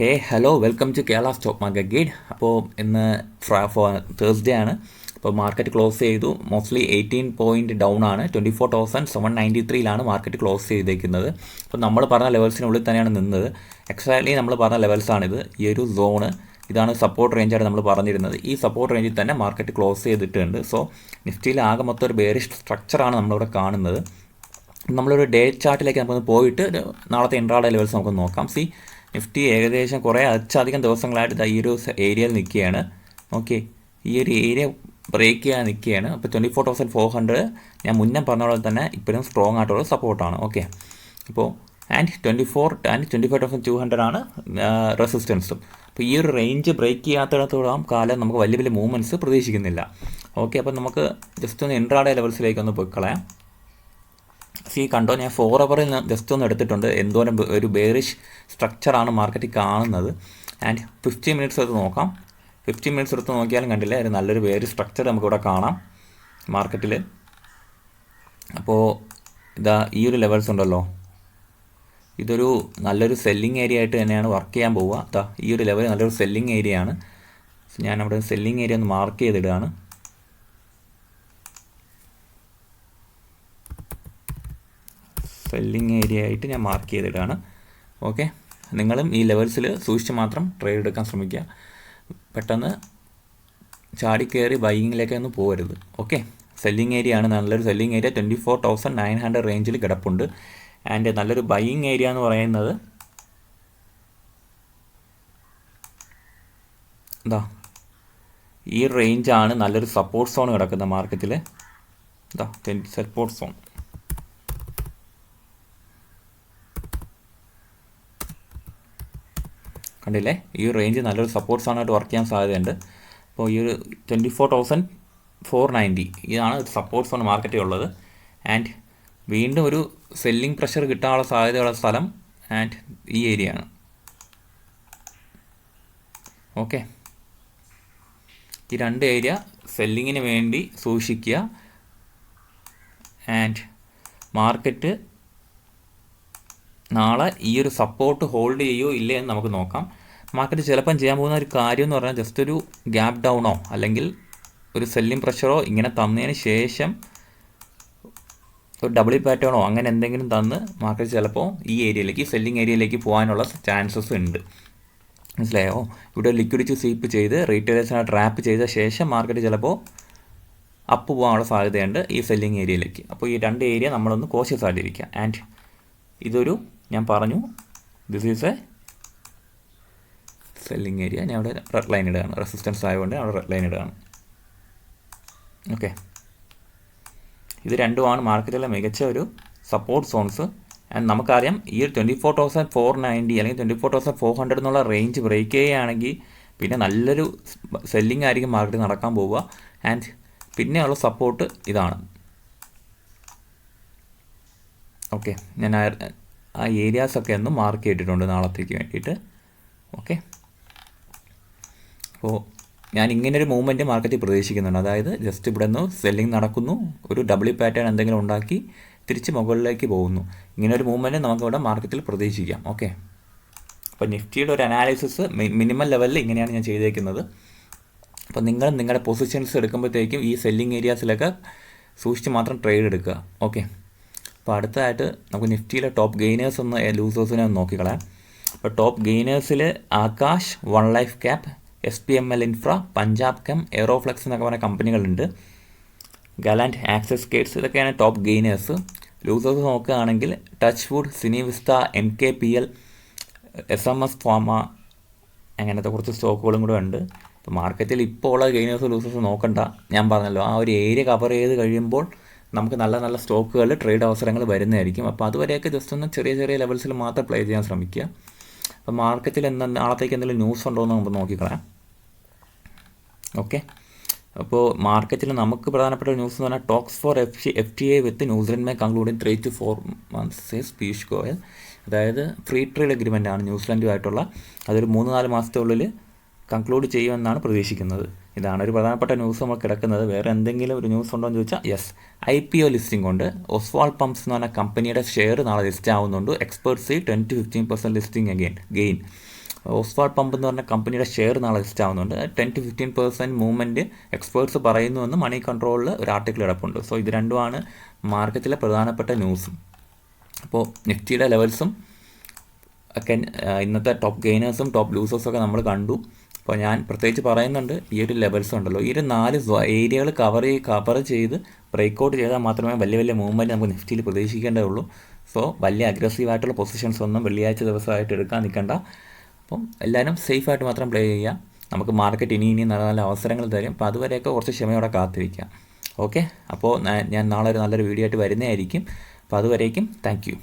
Hello welcome to Kerala stock market guide. അപ്പോൾ ഇന്ന് Thursday ആണ്. അപ്പോൾ മാർക്കറ്റ് ക്ലോസ് ചെയ്തു. മോസ്റ്റ്ലി 18 പോയിൻറ്റ് ഡൗൺ ആണ്. 24,793 മാർക്കറ്റ് ക്ലോസ് ചെയ്തേക്കുന്നത്. അപ്പോൾ നമ്മൾ പറഞ്ഞ ലെവൽസിനുള്ളിൽ തന്നെയാണ് നിന്നത്. എക്സാക്ട്ലി നമ്മൾ പറഞ്ഞ ലെവൽസാണിത്. ഈ ഒരു സോണ് ഇതാണ് സപ്പോർട്ട് റേഞ്ചായിട്ട് നമ്മൾ പറഞ്ഞിരുന്നത്. ഈ സപ്പോർട്ട് റേഞ്ചിൽ തന്നെ മാർക്കറ്റ് ക്ലോസ് ചെയ്തിട്ടുണ്ട്. സോ നിഫ്റ്റിയിൽ ആകെ മൊത്തം ഒരു ബെയറിഷ് സ്ട്രക്ചറാണ് നമ്മളിവിടെ കാണുന്നത്. നമ്മളൊരു ഡേ ചാർട്ടിലേക്ക് നമുക്കൊന്ന് പോയിട്ട് നാളത്തെ ഇൻട്രാഡേ ലെവൽസ് നമുക്ക് നോക്കാം. നിഫ്റ്റി ഏകദേശം കുറേ അധികം ദിവസങ്ങളായിട്ട് ഈ ഒരു ഏരിയയിൽ നിൽക്കുകയാണ്. ഓക്കെ, ഈ ഒരു ഏരിയ ബ്രേക്ക് ചെയ്യാൻ നിൽക്കുകയാണ്. അപ്പോൾ 24,400 ഞാൻ മുന്നേ പറഞ്ഞ പോലെ തന്നെ ഇപ്പോഴും സ്ട്രോങ് ആയിട്ടുള്ള സപ്പോർട്ടാണ്. ഓക്കെ, അപ്പോൾ 25,200 ആണ് റെസിസ്റ്റൻസും. അപ്പോൾ ഈ ഒരു റേഞ്ച് ബ്രേക്ക് ചെയ്യാത്തിടത്തോളം കാലം നമുക്ക് വലിയ വലിയ മൂവ്മെൻറ്റ്സ് പ്രതീക്ഷിക്കുന്നില്ല. ഓക്കെ, അപ്പോൾ നമുക്ക് ജസ്റ്റ് ഒന്ന് ഇൻട്രാഡേ ലെവൽസിലേക്ക് ഒന്ന് പോയി കളയാം. കണ്ടോ, ഞാൻ 4 ഹവറിൽ ജസ്റ്റ് ഒന്ന് എടുത്തിട്ടുണ്ട്. എന്തോരം ഒരു ബെയറിഷ് സ്ട്രക്ചറാണ് മാർക്കറ്റിൽ കാണുന്നത്. ആൻഡ് 15 മിനിറ്റ്സ് എടുത്ത് നോക്കാം. 15 മിനിറ്റ്സ് എടുത്ത് നോക്കിയാലും കണ്ടില്ല, ഒരു നല്ലൊരു ബെയറിഷ് സ്ട്രക്ചർ നമുക്കിവിടെ കാണാം മാർക്കറ്റിൽ. അപ്പോൾ ഈ ഒരു ലെവൽസ് ഉണ്ടല്ലോ, ഇതൊരു നല്ലൊരു സെല്ലിംഗ് ഏരിയ ആയിട്ട് തന്നെയാണ് വർക്ക് ചെയ്യാൻ പോവുക. ഈ ഒരു ലെവൽ നല്ലൊരു സെല്ലിംഗ് ഏരിയ ആണ്. ഞാനവിടെ സെല്ലിംഗ് ഏരിയ ഒന്ന് മാർക്ക് ചെയ്തിടുകയാണ്. സെല്ലിംഗ് ഏരിയ ആയിട്ട് ഞാൻ മാർക്ക് ചെയ്തിട്ടാണ്. ഓക്കെ, നിങ്ങളും ഈ ലെവൽസിൽ സൂക്ഷിച്ച് മാത്രം ട്രേഡ് എടുക്കാൻ ശ്രമിക്കുക. പെട്ടെന്ന് ചാടിക്കയറി ബൈയിങ്ങിലേക്കൊന്നും പോകരുത്. ഓക്കെ, സെല്ലിംഗ് ഏരിയ ആണ്, നല്ലൊരു സെല്ലിംഗ് ഏരിയ 24,900 റേഞ്ചിൽ കിടപ്പുണ്ട്. ആൻഡ് നല്ലൊരു ബൈയിങ് ഏരിയ എന്ന് പറയുന്നത് ഈ റേഞ്ചാണ്. നല്ലൊരു സപ്പോർട്ട് സോൺ കിടക്കുന്ന മാർക്കറ്റിൽ. സപ്പോർട്ട് സോൺ കണ്ടില്ലേ, ഈ ഒരു റേഞ്ച് നല്ലൊരു സപ്പോർട്ട് സോണായിട്ട് വർക്ക് ചെയ്യാൻ സാധ്യതയുണ്ട്. അപ്പോൾ ഈ ഒരു 24,490 ഇതാണ് സപ്പോർട്ട് സോൺ മാർക്കറ്റിൽ ഉള്ളത്. ആൻഡ് വീണ്ടും ഒരു സെല്ലിംഗ് പ്രഷർ കിട്ടാനുള്ള സാധ്യതയുള്ള സ്ഥലം ആൻഡ് ഈ ഏരിയ ആണ്. ഓക്കെ, ഈ രണ്ട് ഏരിയ സെല്ലിങ്ങിന് വേണ്ടി സൂക്ഷിക്കുക. ആൻഡ് മാർക്കറ്റ് നാളെ ഈ ഒരു സപ്പോർട്ട് ഹോൾഡ് ചെയ്യുമോ ഇല്ലേ എന്ന് നമുക്ക് നോക്കാം. മാർക്കറ്റ് ചിലപ്പം ചെയ്യാൻ പോകുന്ന ഒരു കാര്യം എന്ന് പറഞ്ഞാൽ ജസ്റ്റ് ഒരു ഗ്യാപ്പ് ഡൗണോ അല്ലെങ്കിൽ ഒരു സെല്ലിംഗ് പ്രഷറോ ഇങ്ങനെ തന്നതിന് ശേഷം ഒരു ഡബിൾ പാറ്റേണോ അങ്ങനെ എന്തെങ്കിലും തന്ന് മാർക്കറ്റ് ചിലപ്പോൾ ഈ ഏരിയയിലേക്ക്, സെല്ലിംഗ് ഏരിയയിലേക്ക് പോകാനുള്ള ചാൻസസ് ഉണ്ട്. മനസ്സിലായോ? ഇവിടെ ലിക്വിഡിറ്റി സ്വീപ്പ് ചെയ്ത് റീറ്റെയിലേഴ്സിനെ ട്രാപ്പ് ചെയ്ത ശേഷം മാർക്കറ്റ് ചിലപ്പോൾ അപ്പ് പോകാനുള്ള സാധ്യതയുണ്ട് ഈ സെല്ലിംഗ് ഏരിയയിലേക്ക്. അപ്പോൾ ഈ രണ്ട് ഏരിയ നമ്മളൊന്ന് കോഷ്യസ് ആയിട്ടിരിക്കുക. ആൻഡ് ഇതൊരു, ഞാൻ പറഞ്ഞു, this is A selling area. ഞാൻ അവിടെ റെഡ് ലൈൻ ഇടുകയാണ്, റെസിസ്റ്റൻസ് ആയതുകൊണ്ട് അവിടെ റെഡ് ലൈൻ ഇടുകയാണ്. ഓക്കെ, ഇത് രണ്ടുമാണ് മാർക്കറ്റിലെ മികച്ച ഒരു സപ്പോർട്ട് സോൺസ്. ആൻഡ് നമുക്കറിയാം ഈ 24,490 അല്ലെങ്കിൽ 24,400 എന്നുള്ള റേഞ്ച് ബ്രേക്ക് ചെയ്യുകയാണെങ്കിൽ പിന്നെ നല്ലൊരു സെല്ലിംഗ് ആയിരിക്കും മാർക്കറ്റ് നടക്കാൻ പോവുക. ആൻഡ് പിന്നെയുള്ള സപ്പോർട്ട് ഇതാണ്. ഓക്കെ, ഞാൻ ആ ഏരിയാസൊക്കെ ഒന്ന് മാർക്ക് ചെയ്തിട്ടുണ്ട് നാളത്തേക്ക് വേണ്ടിയിട്ട്. ഓക്കെ, അപ്പോൾ ഞാൻ ഇങ്ങനൊരു മൂവ്മെൻറ്റ് മാർക്കറ്റിൽ പ്രതീക്ഷിക്കുന്നുണ്ട്. അതായത് ജസ്റ്റ് ഇവിടെ നിന്ന് സെല്ലിംഗ് നടക്കുന്നു, ഒരു ഡബിൾ പാറ്റേൺ എന്തെങ്കിലും ഉണ്ടാക്കി തിരിച്ച് മുകളിലേക്ക് പോകുന്നു. ഇങ്ങനൊരു മൂവ്മെൻറ്റ് നമുക്കിവിടെ മാർക്കറ്റിൽ പ്രതീക്ഷിക്കാം. ഓക്കെ, അപ്പോൾ നിഫ്റ്റിയുടെ ഒരു അനാലിസിസ് മിനിമം ലെവലിൽ ഇങ്ങനെയാണ് ഞാൻ ചെയ്തേക്കുന്നത്. അപ്പോൾ നിങ്ങൾ നിങ്ങളുടെ പൊസിഷൻസ് എടുക്കുമ്പോഴത്തേക്കും ഈ സെല്ലിംഗ് ഏരിയാസിലൊക്കെ സൂക്ഷിച്ച് മാത്രം ട്രേഡ് എടുക്കുക. ഓക്കെ, അപ്പോൾ അടുത്തതായിട്ട് നമുക്ക് നിഫ്റ്റിയിലെ ടോപ്പ് ഗെയിനേഴ്സ് ഒന്ന് ലൂസേഴ്സിനെ ഒന്ന് നോക്കിക്കളയാം. അപ്പോൾ ടോപ്പ് ഗെയിനേഴ്സിൽ Akash, One Life Cap, SPML Infra, Punjab Chem, Aeroflex എന്നൊക്കെ പറഞ്ഞ കമ്പനികളുണ്ട്. ഗാലൻറ്റ്, ആക്സിസ് കേറ്റ്സ്, ഇതൊക്കെയാണ് ടോപ്പ് ഗെയിനേഴ്സ്. ലൂസേഴ്സ് നോക്കുകയാണെങ്കിൽ Touch Wood, Cinevista, MKPL, SMS Pharma, അങ്ങനത്തെ കുറച്ച് സ്റ്റോക്കുകളും കൂടെ ഉണ്ട്. അപ്പോൾ മാർക്കറ്റിൽ ഇപ്പോൾ ഉള്ള ഗെയിനേഴ്സ് ലൂസേഴ്സ് നോക്കണ്ട. ഞാൻ പറഞ്ഞല്ലോ, ആ ഒരു ഏരിയ കവർ ചെയ്ത് കഴിയുമ്പോൾ നമുക്ക് നല്ല നല്ല സ്റ്റോക്കുകൾ, ട്രേഡ് അവസരങ്ങൾ വരുന്നതായിരിക്കും. അപ്പോൾ അതുവരെയൊക്കെ ജസ്റ്റ് ഒന്ന് ചെറിയ ചെറിയ ലെവൽസിൽ മാത്രം പ്ലേ ചെയ്യാൻ ശ്രമിക്കുക. അപ്പോൾ മാർക്കറ്റിൽ നാളത്തേക്ക് എന്തെങ്കിലും ന്യൂസ് ഉണ്ടോ എന്ന് നമുക്ക് നോക്കിക്കളയാം. ഓക്കെ, അപ്പോൾ മാർക്കറ്റിൽ നമുക്ക് പ്രധാനപ്പെട്ട ന്യൂസ് എന്ന് പറഞ്ഞാൽ talks for FTA with New Zealand may concluding 3 to 4 months says Piyush Goyal. അതായത് ഫ്രീ ട്രേഡ് അഗ്രിമെൻ്റ് ആണ് ന്യൂസിലൻഡുമായിട്ടുള്ള. അതൊരു 3-4 മാസത്തെ ഉള്ളിൽ കൺക്ലൂഡ് ചെയ്യുമെന്നാണ് പ്രതീക്ഷിക്കുന്നത്. ഇതാണ് ഒരു പ്രധാനപ്പെട്ട ന്യൂസ് നമ്മൾ കിടക്കുന്നത്. വേറെ എന്തെങ്കിലും ഒരു ന്യൂസ് ഉണ്ടോ എന്ന് ചോദിച്ചാൽ യെസ്, IPO ലിസ്റ്റിംഗ് കൊണ്ട് ഒസ്വാൾ പമ്പ്സ് എന്ന് പറഞ്ഞ കമ്പനിയുടെ ഷെയർ നാളെ ലിസ്റ്റ് ആവുന്നുണ്ട്. Experts 10 to 15% listing gain. Oswald pump എന്ന് പറഞ്ഞ കമ്പനിയുടെ ഷെയർ നാളെ ലിസ്റ്റ് ആവുന്നുണ്ട്. 10-15% മൂവ്മെൻറ്റ് എക്സ്പേർട്സ് പറയുന്നുവെന്ന് മണി കൺട്രോളിൽ ഒരു ആർട്ടിക്കിൾ കിടപ്പുണ്ട്. സോ ഇത് രണ്ടുമാണ് മാർക്കറ്റിലെ പ്രധാനപ്പെട്ട ന്യൂസും. അപ്പോൾ നിഫ്റ്റിയുടെ ലെവൽസും ഒക്കെ ഇന്നത്തെ ടോപ്പ് ഗെയിനേഴ്സും ടോപ്പ് ലൂസേഴ്സും ഒക്കെ നമ്മൾ കണ്ടു. അപ്പോൾ ഞാൻ പ്രത്യേകിച്ച് പറയുന്നുണ്ട്, ഈ ഒരു ലെവൽസ് ഉണ്ടല്ലോ, ഈ ഒരു 4 ഏരിയകൾ കവർ ചെയ്ത് ബ്രേക്കൗട്ട് ചെയ്താൽ മാത്രമേ വലിയ മൂവ്മെൻറ്റ് നമുക്ക് നിഫ്റ്റിയിൽ പ്രതീക്ഷിക്കേണ്ടതുള്ളൂ. സോ വലിയ അഗ്രസീവായിട്ടുള്ള പൊസിഷൻസ് ഒന്നും വെള്ളിയാഴ്ച ദിവസമായിട്ട് എടുക്കാൻ നിൽക്കണ്ട. അപ്പം എല്ലാവരും സേഫായിട്ട് മാത്രം പ്ലേ ചെയ്യുക. നമുക്ക് മാർക്കറ്റ് ഇനി നല്ല നല്ല അവസരങ്ങൾ തരും. അപ്പോൾ അതുവരെയൊക്കെ കുറച്ച് ക്ഷമയോടെ കാത്തിരിക്കാം. ഓക്കെ, അപ്പോൾ ഞാൻ നാളെ ഒരു നല്ലൊരു വീഡിയോ ആയിട്ട് വരുന്നതായിരിക്കും. അപ്പോൾ അതുവരേക്കും താങ്ക് യു.